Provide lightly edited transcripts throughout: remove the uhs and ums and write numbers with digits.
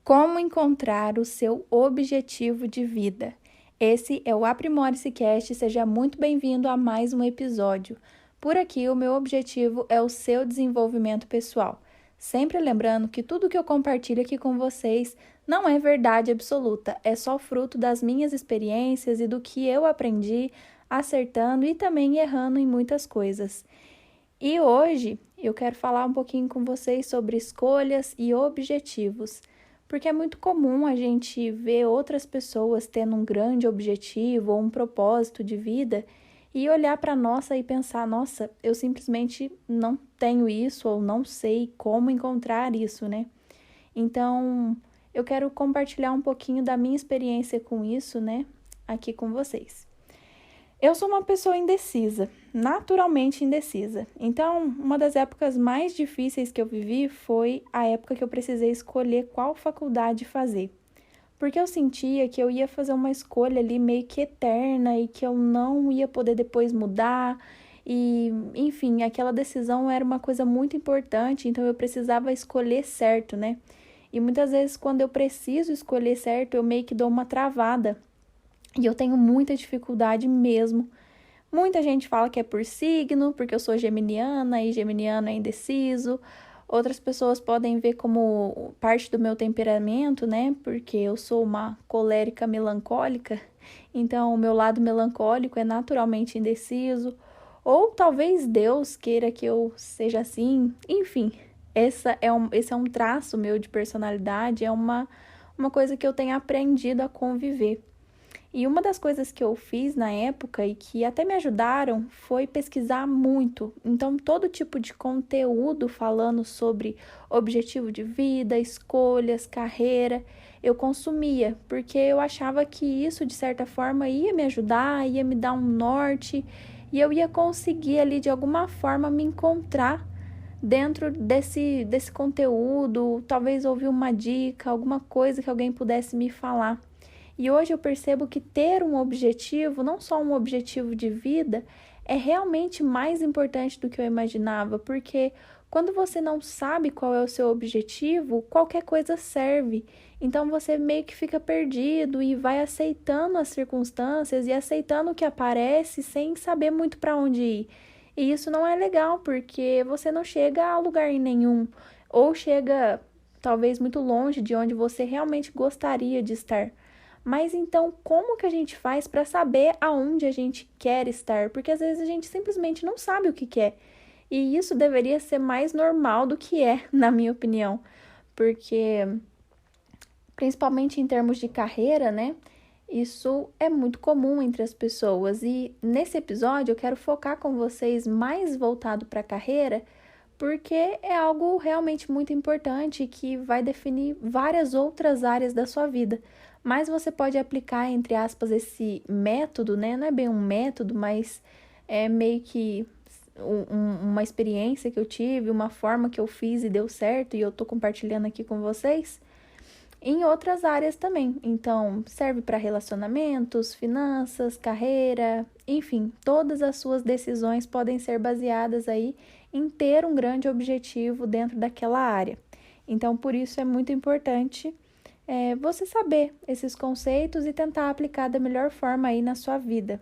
Como encontrar o seu objetivo de vida? Esse é o Aprimore-se Cast, seja muito bem-vindo a mais um episódio. Por aqui, o meu objetivo é o seu desenvolvimento pessoal. Sempre lembrando que tudo que eu compartilho aqui com vocês não é verdade absoluta, é só fruto das minhas experiências e do que eu aprendi, acertando e também errando em muitas coisas. E hoje eu quero falar um pouquinho com vocês sobre escolhas e objetivos. Porque é muito comum a gente ver outras pessoas tendo um grande objetivo ou um propósito de vida e olhar para nossa e pensar, nossa, eu simplesmente não tenho isso ou não sei como encontrar isso, né? Então, eu quero compartilhar um pouquinho da minha experiência com isso, né, aqui com vocês. Eu sou uma pessoa indecisa, naturalmente indecisa. Então, uma das épocas mais difíceis que eu vivi foi a época que eu precisei escolher qual faculdade fazer. Porque eu sentia que eu ia fazer uma escolha ali meio que eterna e que eu não ia poder depois mudar. E, enfim, aquela decisão era uma coisa muito importante, então eu precisava escolher certo, né? E muitas vezes, quando eu preciso escolher certo, eu meio que dou uma travada. E eu tenho muita dificuldade mesmo. Muita gente fala que é por signo, porque eu sou geminiana e geminiano é indeciso. Outras pessoas podem ver como parte do meu temperamento, né? Porque eu sou uma colérica melancólica. Então, o meu lado melancólico é naturalmente indeciso. Ou talvez Deus queira que eu seja assim. Enfim, esse é um traço meu de personalidade, é uma coisa que eu tenho aprendido a conviver. E uma das coisas que eu fiz na época e que até me ajudaram foi pesquisar muito. Então, todo tipo de conteúdo falando sobre objetivo de vida, escolhas, carreira, eu consumia, porque eu achava que isso, de certa forma, ia me ajudar, ia me dar um norte e eu ia conseguir ali, de alguma forma, me encontrar dentro desse conteúdo, talvez ouvir uma dica, alguma coisa que alguém pudesse me falar. E hoje eu percebo que ter um objetivo, não só um objetivo de vida, é realmente mais importante do que eu imaginava, porque quando você não sabe qual é o seu objetivo, qualquer coisa serve. Então você meio que fica perdido e vai aceitando as circunstâncias e aceitando o que aparece sem saber muito para onde ir. E isso não é legal, porque você não chega a lugar nenhum, ou chega talvez muito longe de onde você realmente gostaria de estar. Mas então, como que a gente faz para saber aonde a gente quer estar? Porque às vezes a gente simplesmente não sabe o que quer. E isso deveria ser mais normal do que é, na minha opinião. Porque, principalmente em termos de carreira, né? Isso é muito comum entre as pessoas. E nesse episódio eu quero focar com vocês mais voltado para a carreira, porque é algo realmente muito importante que vai definir várias outras áreas da sua vida. Mas você pode aplicar, entre aspas, esse método, né? Não é bem um método, mas é meio que uma experiência que eu tive, uma forma que eu fiz e deu certo e eu tô compartilhando aqui com vocês, em outras áreas também. Então, serve para relacionamentos, finanças, carreira, enfim, todas as suas decisões podem ser baseadas aí em ter um grande objetivo dentro daquela área. Então, por isso é muito importante você saber esses conceitos e tentar aplicar da melhor forma aí na sua vida.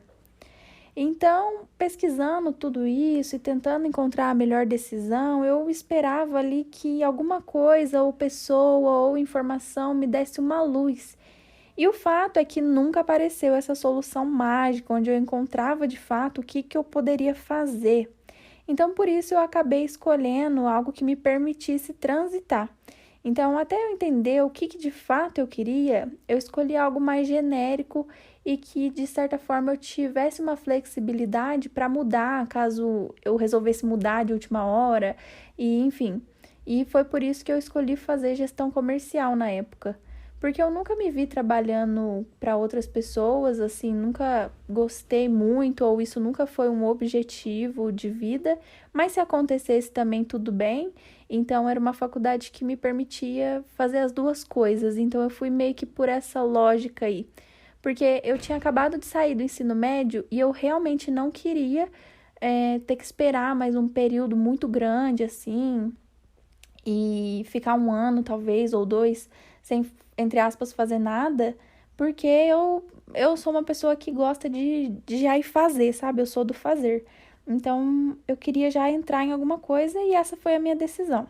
Então, pesquisando tudo isso e tentando encontrar a melhor decisão, eu esperava ali que alguma coisa, ou pessoa, ou informação me desse uma luz. E o fato é que nunca apareceu essa solução mágica, onde eu encontrava de fato o que eu poderia fazer. Então, por isso, eu acabei escolhendo algo que me permitisse transitar. Então, até eu entender o que de fato eu queria, eu escolhi algo mais genérico e que, de certa forma, eu tivesse uma flexibilidade para mudar, caso eu resolvesse mudar de última hora, e enfim. E foi por isso que eu escolhi fazer gestão comercial na época. Porque eu nunca me vi trabalhando para outras pessoas, assim, nunca gostei muito, ou isso nunca foi um objetivo de vida, mas se acontecesse também tudo bem. Então, era uma faculdade que me permitia fazer as duas coisas, então eu fui meio que por essa lógica aí. Porque eu tinha acabado de sair do ensino médio e eu realmente não queria ter que esperar mais um período muito grande, assim. e ficar 1 ano, talvez, ou 2, sem, entre aspas, fazer nada, porque eu sou uma pessoa que gosta de já ir fazer, sabe? Eu sou do fazer. Então, eu queria já entrar em alguma coisa e essa foi a minha decisão.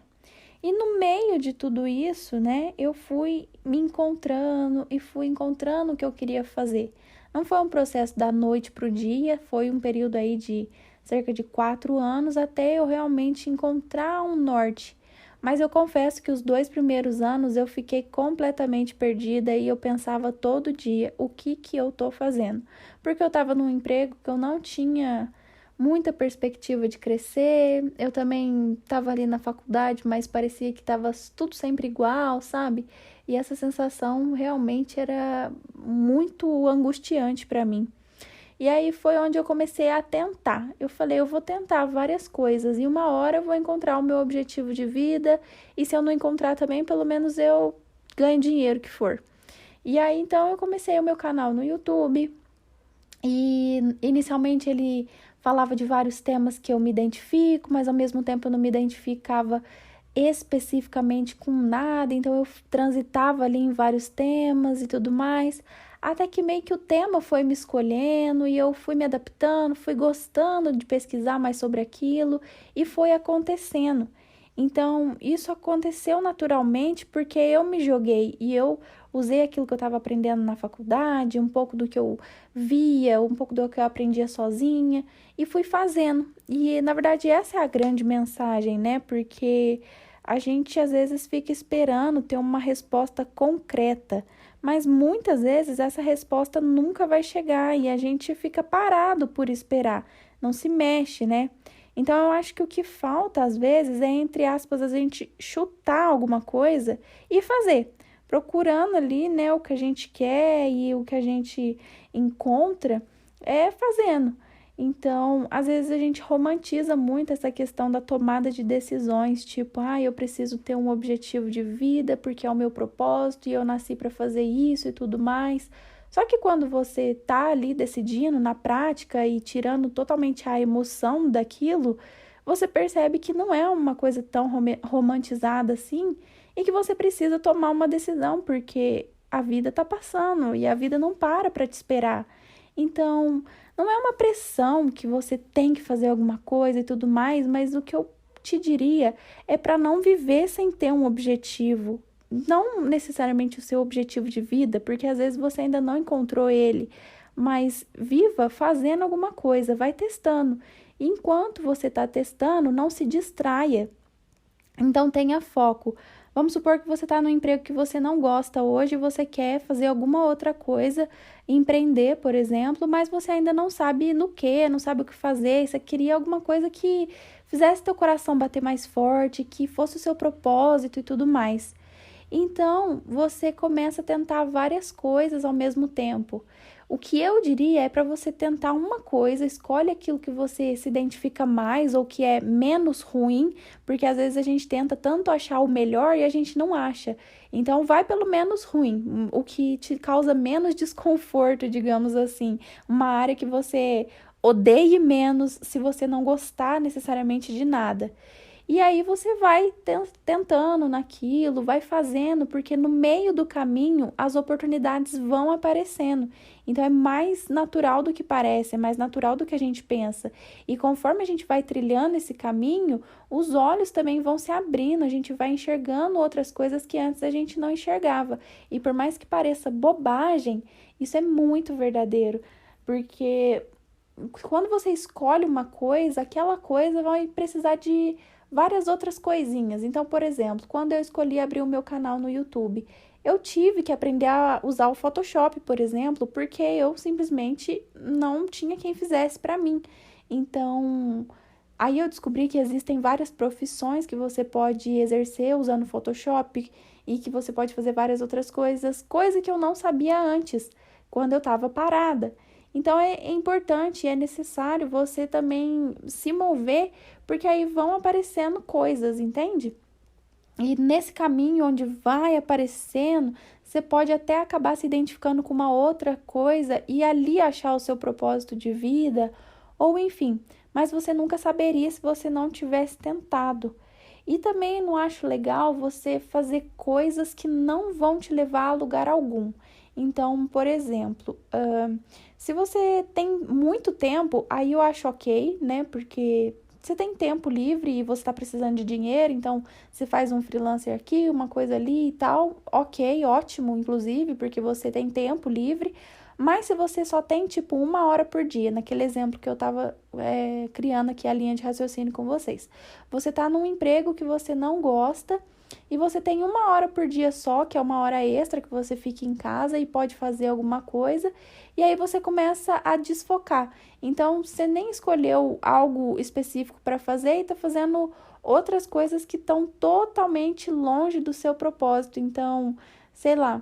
E no meio de tudo isso, né, eu fui me encontrando e fui encontrando o que eu queria fazer. Não foi um processo da noite para o dia, foi um período aí de cerca de 4 anos até eu realmente encontrar um norte. Mas eu confesso que os 2 primeiros anos eu fiquei completamente perdida e eu pensava todo dia o que eu tô fazendo. Porque eu estava num emprego que eu não tinha muita perspectiva de crescer. Eu também estava ali na faculdade, mas parecia que estava tudo sempre igual, sabe? E essa sensação realmente era muito angustiante para mim. E aí foi onde eu comecei a tentar. Eu falei, eu vou tentar várias coisas e uma hora eu vou encontrar o meu objetivo de vida e se eu não encontrar também, pelo menos eu ganho dinheiro que for. E aí então eu comecei o meu canal no YouTube e inicialmente ele falava de vários temas que eu me identifico, mas ao mesmo tempo eu não me identificava especificamente com nada, então eu transitava ali em vários temas e tudo mais, até que meio que o tema foi me escolhendo e eu fui me adaptando, fui gostando de pesquisar mais sobre aquilo e foi acontecendo. Então, isso aconteceu naturalmente porque eu me joguei e eu usei aquilo que eu estava aprendendo na faculdade, um pouco do que eu via, um pouco do que eu aprendia sozinha e fui fazendo. E, na verdade, essa é a grande mensagem, né? Porque a gente às vezes fica esperando ter uma resposta concreta, mas muitas vezes essa resposta nunca vai chegar e a gente fica parado por esperar, não se mexe, né? Então eu acho que o que falta às vezes é, entre aspas, a gente chutar alguma coisa e fazer, procurando ali, né, o que a gente quer e o que a gente encontra é fazendo. Então, às vezes a gente romantiza muito essa questão da tomada de decisões, tipo, eu preciso ter um objetivo de vida porque é o meu propósito e eu nasci para fazer isso e tudo mais. Só que quando você tá ali decidindo na prática e tirando totalmente a emoção daquilo, você percebe que não é uma coisa tão romantizada assim e que você precisa tomar uma decisão, porque a vida tá passando e a vida não para te esperar. Então, não é uma pressão que você tem que fazer alguma coisa e tudo mais, mas o que eu te diria é para não viver sem ter um objetivo. Não necessariamente o seu objetivo de vida, porque às vezes você ainda não encontrou ele, mas viva fazendo alguma coisa, vai testando. E enquanto você está testando, não se distraia. Então tenha foco. Vamos supor que você está num emprego que você não gosta hoje e você quer fazer alguma outra coisa, empreender, por exemplo, mas você ainda não sabe no que, não sabe o que fazer. Você queria alguma coisa que fizesse teu coração bater mais forte, que fosse o seu propósito e tudo mais. Então, você começa a tentar várias coisas ao mesmo tempo. O que eu diria é para você tentar uma coisa, escolhe aquilo que você se identifica mais ou que é menos ruim, porque às vezes a gente tenta tanto achar o melhor e a gente não acha. Então, vai pelo menos ruim, o que te causa menos desconforto, digamos assim. Uma área que você odeie menos se você não gostar necessariamente de nada. E aí você vai tentando naquilo, vai fazendo, porque no meio do caminho as oportunidades vão aparecendo. Então é mais natural do que parece, é mais natural do que a gente pensa. E conforme a gente vai trilhando esse caminho, os olhos também vão se abrindo, a gente vai enxergando outras coisas que antes a gente não enxergava. E por mais que pareça bobagem, isso é muito verdadeiro, porque quando você escolhe uma coisa, aquela coisa vai precisar de várias outras coisinhas. Então, por exemplo, quando eu escolhi abrir o meu canal no YouTube, eu tive que aprender a usar o Photoshop, por exemplo, porque eu simplesmente não tinha quem fizesse para mim. Então, aí eu descobri que existem várias profissões que você pode exercer usando o Photoshop e que você pode fazer várias outras coisas, coisa que eu não sabia antes, quando eu estava parada. Então, é importante, é necessário você também se mover, porque aí vão aparecendo coisas, entende? E nesse caminho onde vai aparecendo, você pode até acabar se identificando com uma outra coisa e ali achar o seu propósito de vida, ou enfim, mas você nunca saberia se você não tivesse tentado. E também não acho legal você fazer coisas que não vão te levar a lugar algum. Então, por exemplo, se você tem muito tempo, aí eu acho ok, né? Porque você tem tempo livre e você está precisando de dinheiro, então você faz um freelancer aqui, uma coisa ali e tal, ok, ótimo, inclusive, porque você tem tempo livre. Mas se você só tem, tipo, 1 hora por dia, naquele exemplo que eu tava criando aqui a linha de raciocínio com vocês. Você tá num emprego que você não gosta e você tem 1 hora por dia só, que é 1 hora extra que você fica em casa e pode fazer alguma coisa, e aí você começa a desfocar. Então, você nem escolheu algo específico para fazer e tá fazendo outras coisas que estão totalmente longe do seu propósito. Então, sei lá.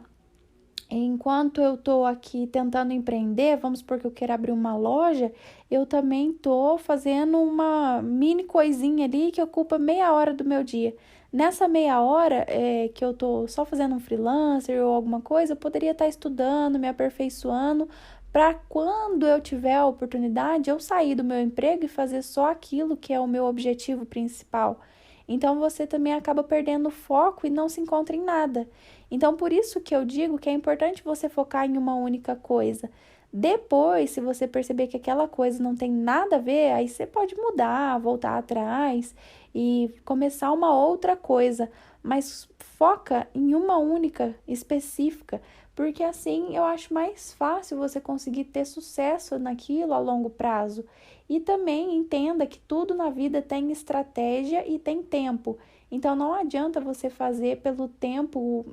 Enquanto eu tô aqui tentando empreender, vamos supor que eu quero abrir uma loja, eu também tô fazendo uma mini coisinha ali que ocupa meia hora do meu dia. Nessa meia hora que eu tô só fazendo um freelancer ou alguma coisa, eu poderia estar estudando, me aperfeiçoando, para quando eu tiver a oportunidade, eu sair do meu emprego e fazer só aquilo que é o meu objetivo principal. Então você também acaba perdendo o foco e não se encontra em nada. Então, por isso que eu digo que é importante você focar em uma única coisa. Depois, se você perceber que aquela coisa não tem nada a ver, aí você pode mudar, voltar atrás e começar uma outra coisa. Mas foca em uma única, específica, porque assim eu acho mais fácil você conseguir ter sucesso naquilo a longo prazo. E também entenda que tudo na vida tem estratégia e tem tempo. Então não adianta você fazer pelo tempo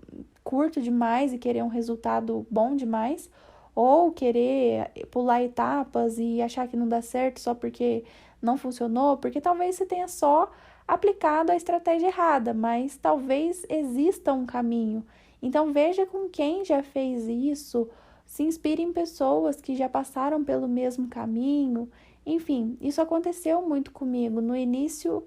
curto demais e querer um resultado bom demais, ou querer pular etapas e achar que não dá certo só porque não funcionou, porque talvez você tenha só aplicado a estratégia errada, mas talvez exista um caminho. Então veja com quem já fez isso, se inspire em pessoas que já passaram pelo mesmo caminho. Enfim, isso aconteceu muito comigo. No início,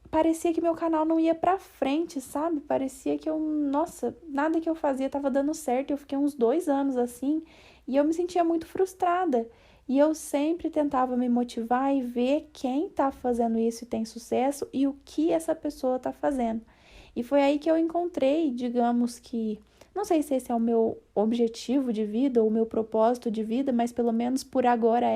parecia que meu canal não ia pra frente, sabe? Parecia que nossa, nada que eu fazia tava dando certo. Eu fiquei uns 2 anos assim e eu me sentia muito frustrada. E eu sempre tentava me motivar e ver quem tá fazendo isso e tem sucesso e o que essa pessoa tá fazendo. E foi aí que eu encontrei, digamos que, não sei se esse é o meu objetivo de vida ou o meu propósito de vida, mas pelo menos por agora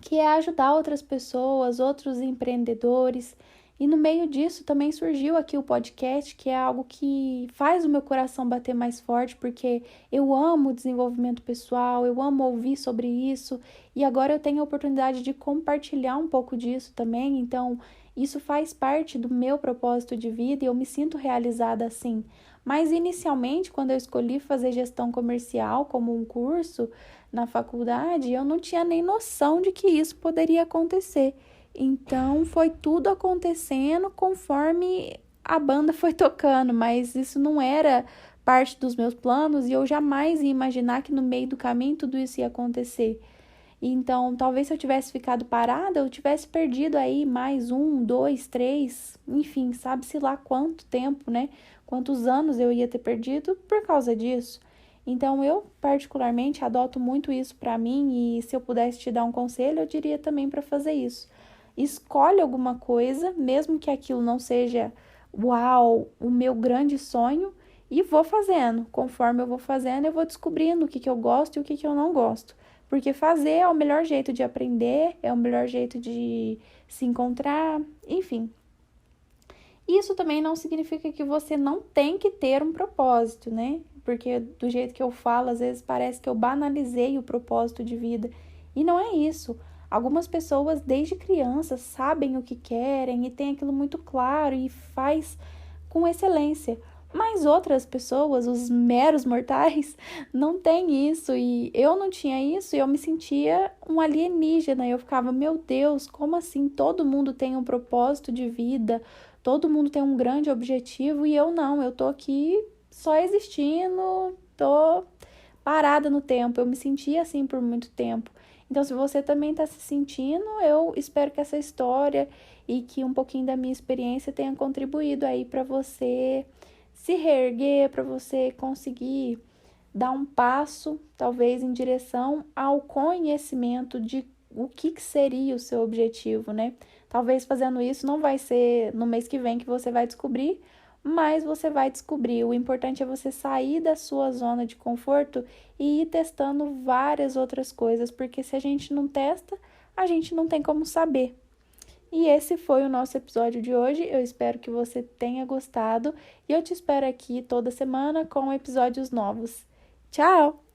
que é ajudar outras pessoas, outros empreendedores. E no meio disso também surgiu aqui o podcast, que é algo que faz o meu coração bater mais forte, porque eu amo desenvolvimento pessoal, eu amo ouvir sobre isso, e agora eu tenho a oportunidade de compartilhar um pouco disso também, então isso faz parte do meu propósito de vida e eu me sinto realizada assim. Mas inicialmente, quando eu escolhi fazer gestão comercial como um curso na faculdade, eu não tinha nem noção de que isso poderia acontecer. Então, foi tudo acontecendo conforme a banda foi tocando, mas isso não era parte dos meus planos e eu jamais ia imaginar que no meio do caminho tudo isso ia acontecer. Então, talvez se eu tivesse ficado parada, eu tivesse perdido aí mais 1, 2, 3, enfim, sabe-se lá quanto tempo, né? Quantos anos eu ia ter perdido por causa disso. Então, eu particularmente adoto muito isso para mim e se eu pudesse te dar um conselho, eu diria também para fazer isso. Escolhe alguma coisa, mesmo que aquilo não seja, uau, o meu grande sonho, e vou fazendo. Conforme eu vou fazendo, eu vou descobrindo o que eu gosto e o que eu não gosto. Porque fazer é o melhor jeito de aprender, é o melhor jeito de se encontrar, enfim. Isso também não significa que você não tem que ter um propósito, né? Porque do jeito que eu falo, às vezes parece que eu banalizei o propósito de vida. E não é isso. Algumas pessoas, desde crianças, sabem o que querem e têm aquilo muito claro e faz com excelência. Mas outras pessoas, os meros mortais, não têm isso. E eu não tinha isso e eu me sentia um alienígena. Eu ficava, meu Deus, como assim? Todo mundo tem um propósito de vida, todo mundo tem um grande objetivo e eu não. Eu tô aqui só existindo, tô parada no tempo. Eu me sentia assim por muito tempo. Então, se você também está se sentindo, eu espero que essa história e que um pouquinho da minha experiência tenha contribuído aí para você se reerguer, para você conseguir dar um passo, talvez em direção ao conhecimento de o que seria o seu objetivo, né? Talvez fazendo isso não vai ser no mês que vem que você vai descobrir, mas você vai descobrir. O importante é você sair da sua zona de conforto e ir testando várias outras coisas, porque se a gente não testa, a gente não tem como saber. E esse foi o nosso episódio de hoje. Eu espero que você tenha gostado e eu te espero aqui toda semana com episódios novos. Tchau!